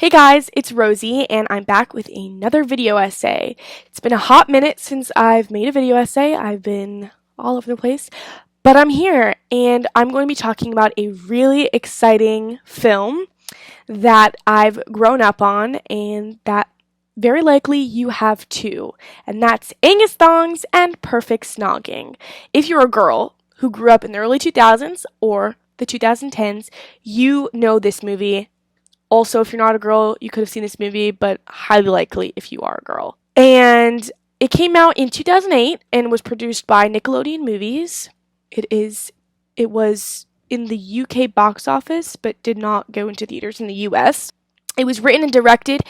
Hey guys, it's Rosie, and I'm back with another video essay. It's been a hot minute since I've made a video essay. I've been all over the place, but I'm here, and I'm going to be talking about a really exciting film that I've grown up on, and that very likely you have too, and that's Angus, Thongs, and Perfect Snogging. If you're a girl who grew up in the early 2000s or the 2010s, you know this movie. Also, if you're not a girl, you could have seen this movie, but highly likely if you are a girl. And it came out in 2008 and was produced by Nickelodeon Movies. It was in the UK box office, but did not go into theaters in the US. It was written and directed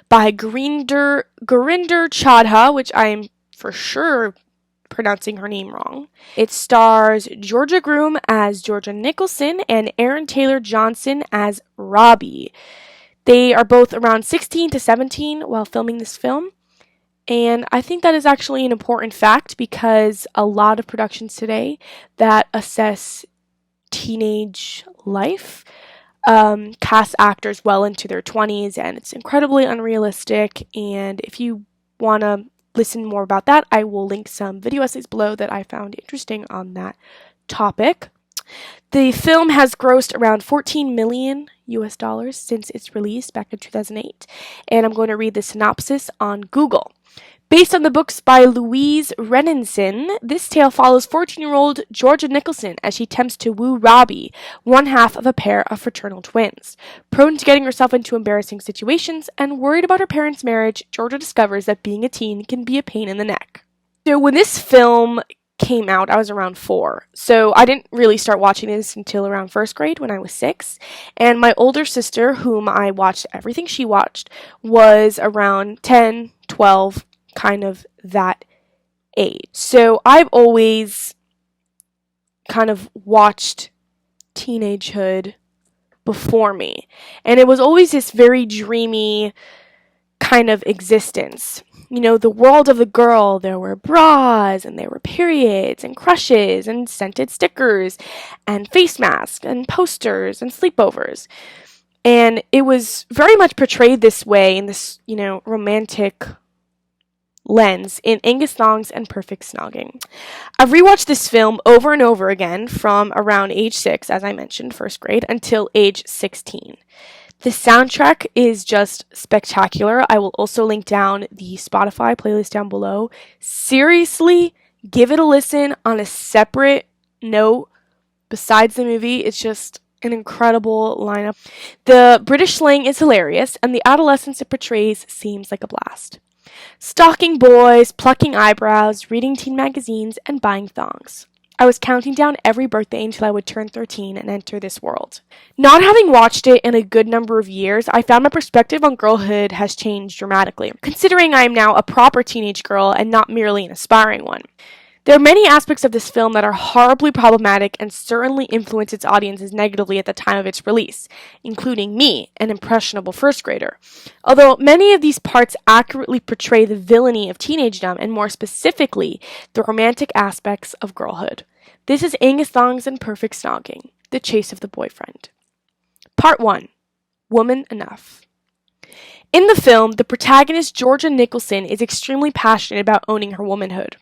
by Gurinder Chadha, which I am for sure pronouncing her name wrong. It stars Georgia Groom as Georgia Nicholson and Aaron Taylor Johnson as Robbie. They are both around 16 to 17 while filming this film, and I think that is actually an important fact because a lot of productions today that assess teenage life cast actors well into their 20s, and it's incredibly unrealistic. And if you want to listen more about that, I will link some video essays below that I found interesting on that topic. The film has grossed around $14 million US since its release back in 2008, and I'm going to read the synopsis on Google. Based on the books by Louise Renninson, this tale follows 14-year-old Georgia Nicholson as she attempts to woo Robbie, one half of a pair of fraternal twins. Prone to getting herself into embarrassing situations and worried about her parents' marriage, Georgia discovers that being a teen can be a pain in the neck. So when this film came out, I was around 4. So I didn't really start watching this until around first grade when I was 6. And my older sister, whom I watched everything she watched, was around 10, 12, kind of that age. So I've always kind of watched teenagehood before me. And it was always this very dreamy kind of existence. You know, the world of the girl, there were bras, and there were periods, and crushes, and scented stickers, and face masks, and posters, and sleepovers. And it was very much portrayed this way in this, romantic lens in Angus, Thongs, and Perfect Snogging. I've rewatched this film over and over again from around age 6, as I mentioned, first grade, until age 16. The soundtrack is just spectacular. I will also link down the Spotify playlist down below. Seriously, give it a listen on a separate note besides the movie. It's just an incredible lineup. The British slang is hilarious, and the adolescence it portrays seems like a blast. Stalking boys, plucking eyebrows, reading teen magazines, and buying thongs. I was counting down every birthday until I would turn 13 and enter this world. Not having watched it in a good number of years, I found my perspective on girlhood has changed dramatically, considering I am now a proper teenage girl and not merely an aspiring one. There are many aspects of this film that are horribly problematic and certainly influenced its audiences negatively at the time of its release, including me, an impressionable first grader. Although many of these parts accurately portray the villainy of teenagedom and more specifically, the romantic aspects of girlhood. This is Angus, Thongs, and Perfect Snogging, The Chase of the Boyfriend. Part 1. Woman Enough. In the film, the protagonist Georgia Nicholson is extremely passionate about owning her womanhood.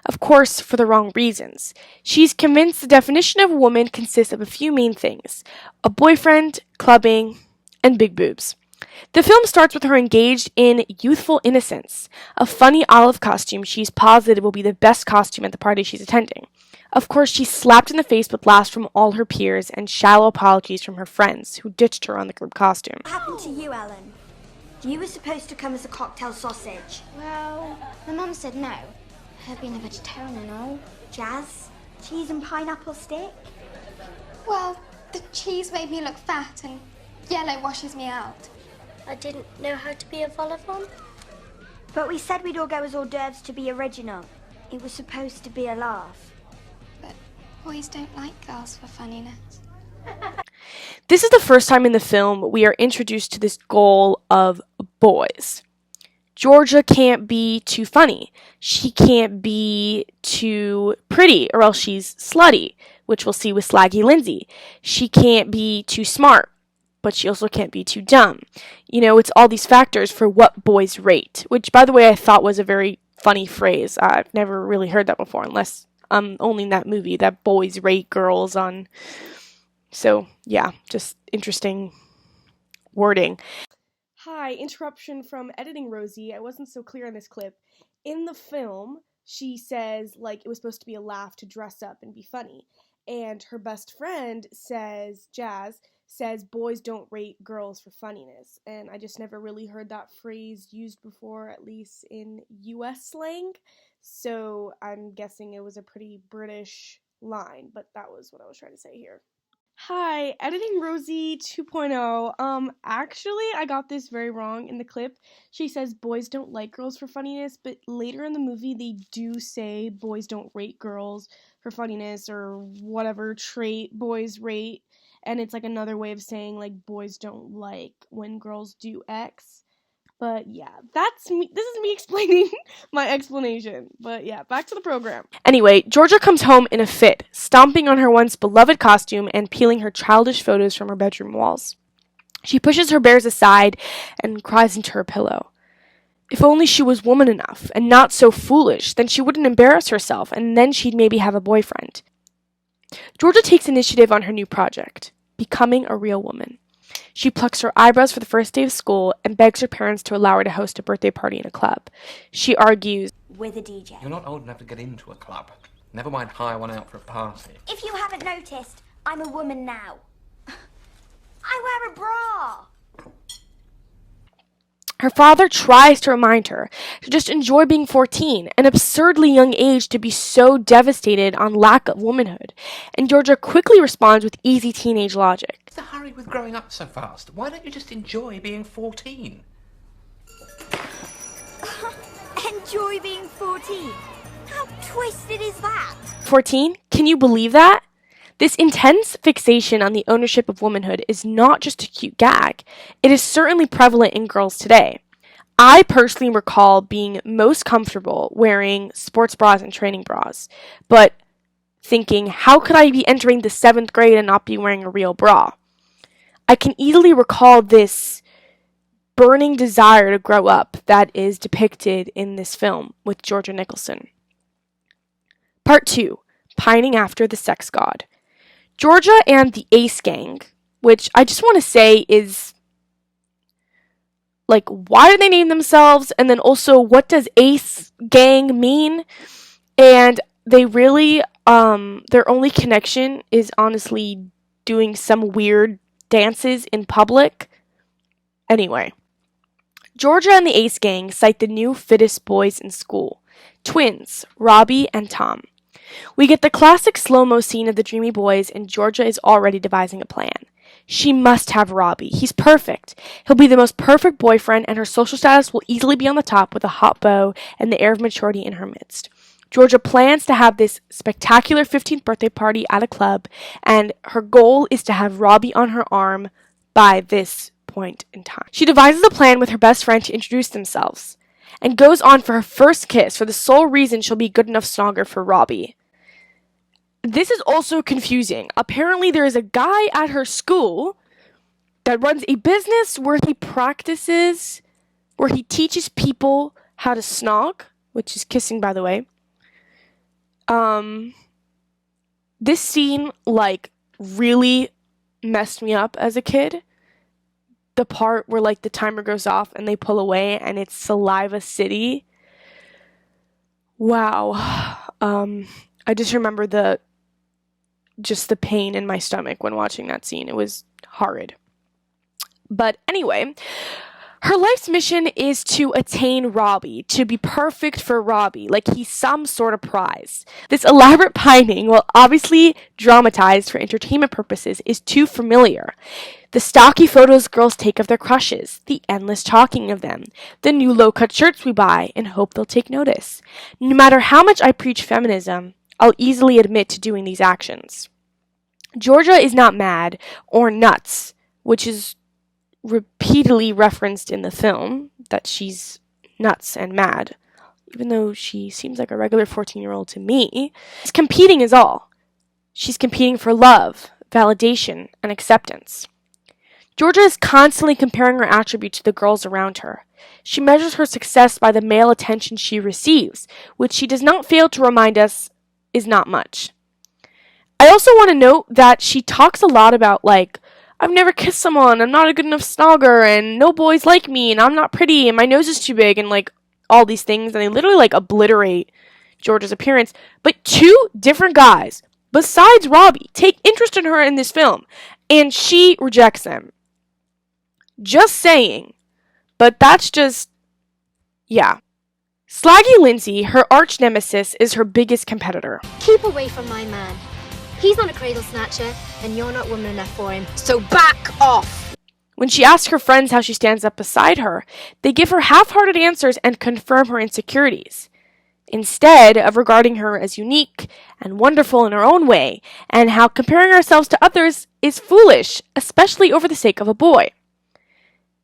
Of course, for the wrong reasons. She's convinced the definition of a woman consists of a few main things: a boyfriend, clubbing, and big boobs. The film starts with her engaged in youthful innocence, a funny olive costume she's positive will be the best costume at the party she's attending. Of course, she's slapped in the face with laughs from all her peers and shallow apologies from her friends who ditched her on the group costume. What happened to you, Ellen? You were supposed to come as a cocktail sausage. Well, my mum said no. Her being a vegetarian and all. Jazz? Cheese and pineapple stick? Well, the cheese made me look fat and yellow washes me out. I didn't know how to be a vol-au-vent. But we said we'd all go as hors d'oeuvres to be original. It was supposed to be a laugh. But boys don't like girls for funniness. This is the first time in the film we are introduced to this goal of boys. Georgia can't be too funny. She can't be too pretty, or else she's slutty, which we'll see with Slaggy Lindsay. She can't be too smart, but she also can't be too dumb. You know, it's all these factors for what boys rate, which, by the way, I thought was a very funny phrase. I've never really heard that before, unless only in that movie, that boys rate girls on. So, yeah, just interesting wording. Hi, interruption from editing Rosie. I wasn't so clear on this clip. In the film, she says, like, it was supposed to be a laugh to dress up and be funny. And her best friend says, Jazz, says boys don't rate girls for funniness. And I just never really heard that phrase used before, at least in US slang. So I'm guessing it was a pretty British line, but that was what I was trying to say here. Hi, editing Rosie 2.0. Actually, I got this very wrong in the clip. She says boys don't like girls for funniness, but later in the movie they do say boys don't rate girls for funniness or whatever trait boys rate, and it's like another way of saying like boys don't like when girls do X. But yeah, that's me. This is me explaining my explanation. But yeah, back to the program. Anyway, Georgia comes home in a fit, stomping on her once beloved costume and peeling her childish photos from her bedroom walls. She pushes her bears aside and cries into her pillow. If only she was woman enough and not so foolish, then she wouldn't embarrass herself, and then she'd maybe have a boyfriend. Georgia takes initiative on her new project, becoming a real woman. She plucks her eyebrows for the first day of school and begs her parents to allow her to host a birthday party in a club. She argues, With a DJ. You're not old enough to get into a club. Never mind hire one out for a party. If you haven't noticed, I'm a woman now. I wear a bra. her father tries to remind her to just enjoy being 14, an absurdly young age to be so devastated on lack of womanhood, and Georgia quickly responds with easy teenage logic. What's the hurry with growing up so fast? Why don't you just enjoy being 14? Enjoy being 14? How twisted is that? 14? Can you believe that? This intense fixation on the ownership of womanhood is not just a cute gag. It is certainly prevalent in girls today. I personally recall being most comfortable wearing sports bras and training bras, but thinking, how could I be entering the 7th grade and not be wearing a real bra? I can easily recall this burning desire to grow up that is depicted in this film with Georgia Nicholson. Part 2. Pining after the sex god. Georgia and the Ace Gang, which I just want to say is, like, why do they name themselves? And then also, what does Ace Gang mean? And they really, their only connection is honestly doing some weird dances in public. Anyway, Georgia and the Ace Gang cite the new fittest boys in school. Twins, Robbie and Tom. We get the classic slow-mo scene of the dreamy boys, and Georgia is already devising a plan. She must have Robbie. He's perfect. He'll be the most perfect boyfriend, and her social status will easily be on the top with a hot beau and the air of maturity in her midst. Georgia plans to have this spectacular 15th birthday party at a club, and her goal is to have Robbie on her arm by this point in time. She devises a plan with her best friend to introduce themselves, and goes on for her first kiss for the sole reason she'll be good enough snogger for Robbie. This is also confusing. Apparently there is a guy at her school that runs a business where he teaches people how to snog, which is kissing, by the way. This scene, like, really messed me up as a kid. The part where, like, the timer goes off and they pull away and it's Saliva City. Wow. I just remember the pain in my stomach when watching that scene. It was horrid. But anyway, her life's mission is to attain Robbie, to be perfect for Robbie, like he's some sort of prize. This elaborate pining, while obviously dramatized for entertainment purposes, is too familiar. The stocky photos girls take of their crushes, the endless talking of them, the new low-cut shirts we buy and hope they'll take notice. No matter how much I preach feminism, I'll easily admit to doing these actions. Georgia is not mad or nuts, which is repeatedly referenced in the film, that she's nuts and mad, even though she seems like a regular 14-year-old to me. She's competing is all. She's competing for love, validation, and acceptance. Georgia is constantly comparing her attributes to the girls around her. She measures her success by the male attention she receives, which she does not fail to remind us is not much. I also want to note that she talks a lot about, like, I've never kissed someone, I'm not a good enough snogger, and no boys like me, and I'm not pretty, and my nose is too big, and, like, all these things, and they literally, like, obliterate Georgia's appearance. But two different guys, besides Robbie, take interest in her in this film, and she rejects them. Just saying. But that's just, yeah. Slaggy Lindsay, her arch nemesis, is her biggest competitor. Keep away from my man. He's not a cradle snatcher, and you're not woman enough for him, so back off! When she asks her friends how she stands up beside her, they give her half-hearted answers and confirm her insecurities, instead of regarding her as unique and wonderful in her own way, and how comparing ourselves to others is foolish, especially over the sake of a boy.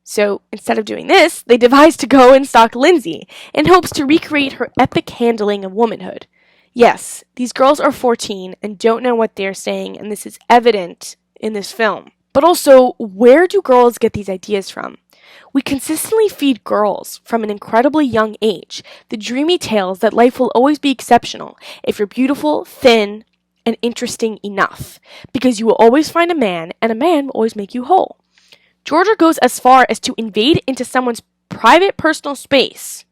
So, instead of doing this, they devise to go and stalk Lindsay in hopes to recreate her epic handling of womanhood. Yes, these girls are 14 and don't know what they're saying, and this is evident in this film. But also, where do girls get these ideas from? We consistently feed girls, from an incredibly young age, the dreamy tales that life will always be exceptional if you're beautiful, thin, and interesting enough, because you will always find a man, and a man will always make you whole. Georgia goes as far as to invade into someone's private personal space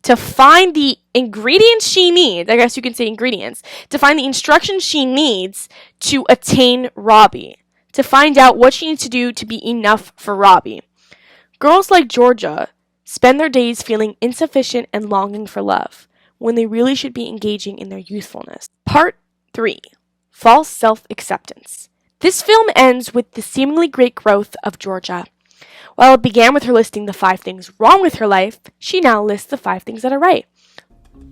to find the ingredients she needs, I guess you can say ingredients, to find the instructions she needs to attain Robbie, to find out what she needs to do to be enough for Robbie. Girls like Georgia spend their days feeling insufficient and longing for love, when they really should be engaging in their youthfulness. Part 3. False Self-Acceptance. This film ends with the seemingly great growth of Georgia. While it began with her listing the 5 things wrong with her life, she now lists the 5 things that are right.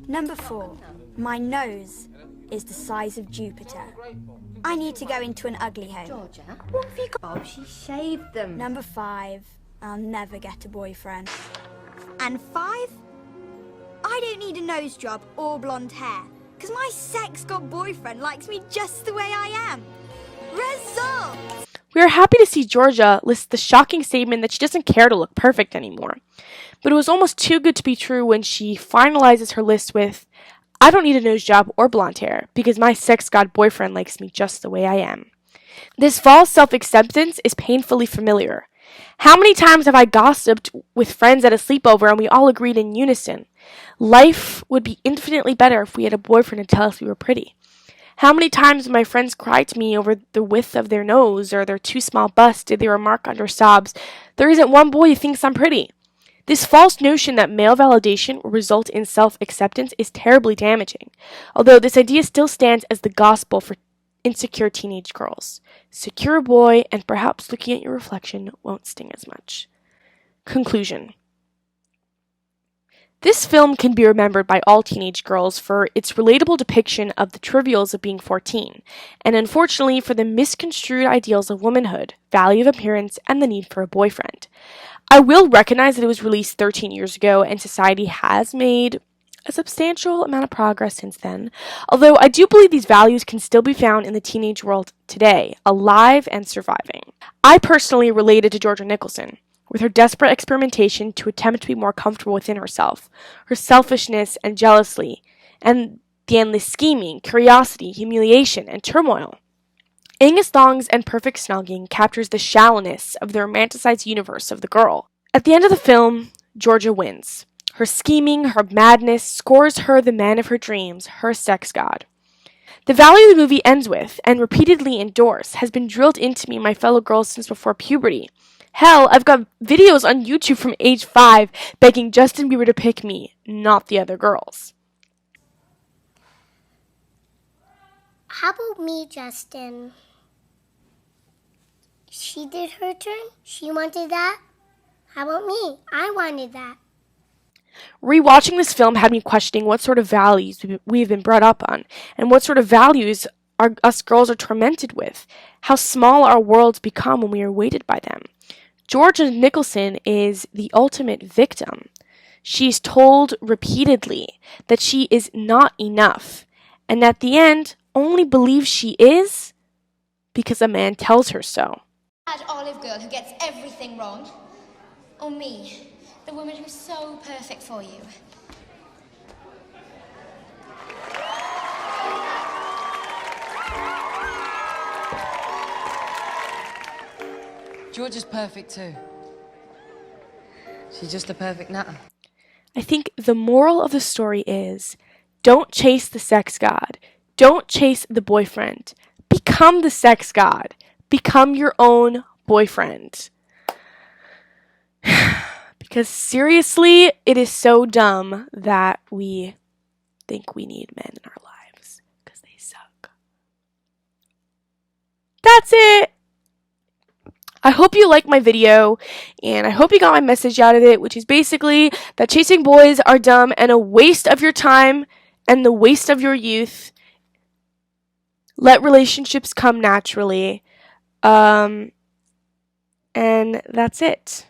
Number 4. My nose is the size of Jupiter. I need to go into an ugly home. Georgia, what have you got? Oh, she shaved them. Number 5. I'll never get a boyfriend. And 5. I don't need a nose job or blonde hair, because my sex-god boyfriend likes me just the way I am. Results! We are happy to see Georgia list the shocking statement that she doesn't care to look perfect anymore. But it was almost too good to be true when she finalizes her list with, I don't need a nose job or blonde hair because my sex god boyfriend likes me just the way I am. This false self-acceptance is painfully familiar. How many times have I gossiped with friends at a sleepover and we all agreed in unison? Life would be infinitely better if we had a boyfriend to tell us we were pretty. How many times my friends cried to me over the width of their nose or their too small bust did they remark under sobs, there isn't one boy who thinks I'm pretty. This false notion that male validation will result in self-acceptance is terribly damaging, although this idea still stands as the gospel for insecure teenage girls. Secure a boy and perhaps looking at your reflection won't sting as much. Conclusion. This film can be remembered by all teenage girls for its relatable depiction of the trivials of being 14, and unfortunately for the misconstrued ideals of womanhood, value of appearance, and the need for a boyfriend. I will recognize that it was released 13 years ago, and society has made a substantial amount of progress since then, although I do believe these values can still be found in the teenage world today, alive and surviving. I personally related to Georgia Nicholson, with her desperate experimentation to attempt to be more comfortable within herself, her selfishness and jealousy, and the endless scheming, curiosity, humiliation, and turmoil. Angus Thongs and Perfect Snogging captures the shallowness of the romanticized universe of the girl. At the end of the film, Georgia wins. Her scheming, her madness, scores her the man of her dreams, her sex god. The value the movie ends with, and repeatedly endorsed, has been drilled into me and my fellow girls since before puberty. Hell, I've got videos on YouTube from age 5 begging Justin Bieber to pick me, not the other girls. How about me, Justin? She did her turn. She wanted that. How about me? I wanted that. Rewatching this film had me questioning what sort of values we've been brought up on, and what sort of values us girls are tormented with. How small our worlds become when we are weighted by them. Georgia Nicholson is the ultimate victim. She's told repeatedly that she is not enough, and at the end only believes she is because a man tells her so. Bad olive girl who gets everything wrong? Or me, the woman who's so perfect for you? George is perfect too. She's just a perfect nutter. I think the moral of the story is, don't chase the sex god. Don't chase the boyfriend. Become the sex god. Become your own boyfriend. Because seriously, it is so dumb that we think we need men in our lives because they suck. That's it. I hope you liked my video, and I hope you got my message out of it, which is basically that chasing boys are dumb and a waste of your time and the waste of your youth. Let relationships come naturally. And that's it.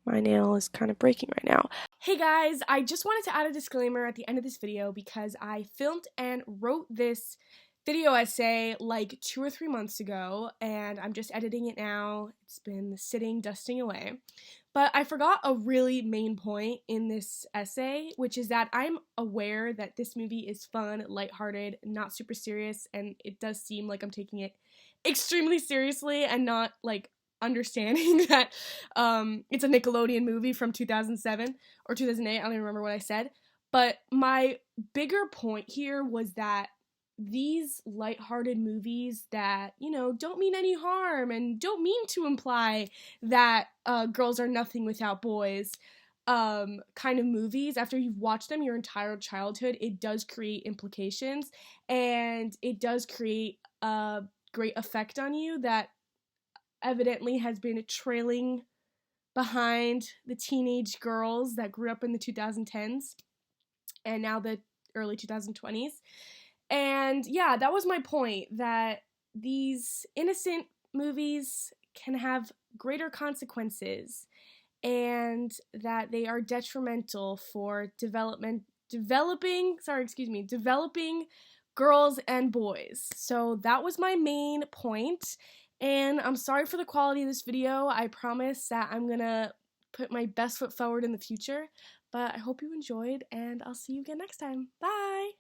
My nail is kind of breaking right now. Hey guys, I just wanted to add a disclaimer at the end of this video because I filmed and wrote this video essay like 2 or 3 months ago, and I'm just editing it now. It's been sitting, dusting away. But I forgot a really main point in this essay, which is that I'm aware that this movie is fun, lighthearted, not super serious, and it does seem like I'm taking it extremely seriously and not like understanding that it's a Nickelodeon movie from 2007 or 2008, I don't even remember what I said. But my bigger point here was that these lighthearted movies that, you know, don't mean any harm and don't mean to imply that girls are nothing without boys, kind of movies, after you've watched them your entire childhood, it does create implications and it does create a great effect on you that evidently has been trailing behind the teenage girls that grew up in the 2010s and now the early 2020s. And yeah, that was my point, that these innocent movies can have greater consequences and that they are detrimental for developing girls and boys. So that was my main point. And I'm sorry for the quality of this video. I promise that I'm gonna put my best foot forward in the future. But I hope you enjoyed, and I'll see you again next time. Bye!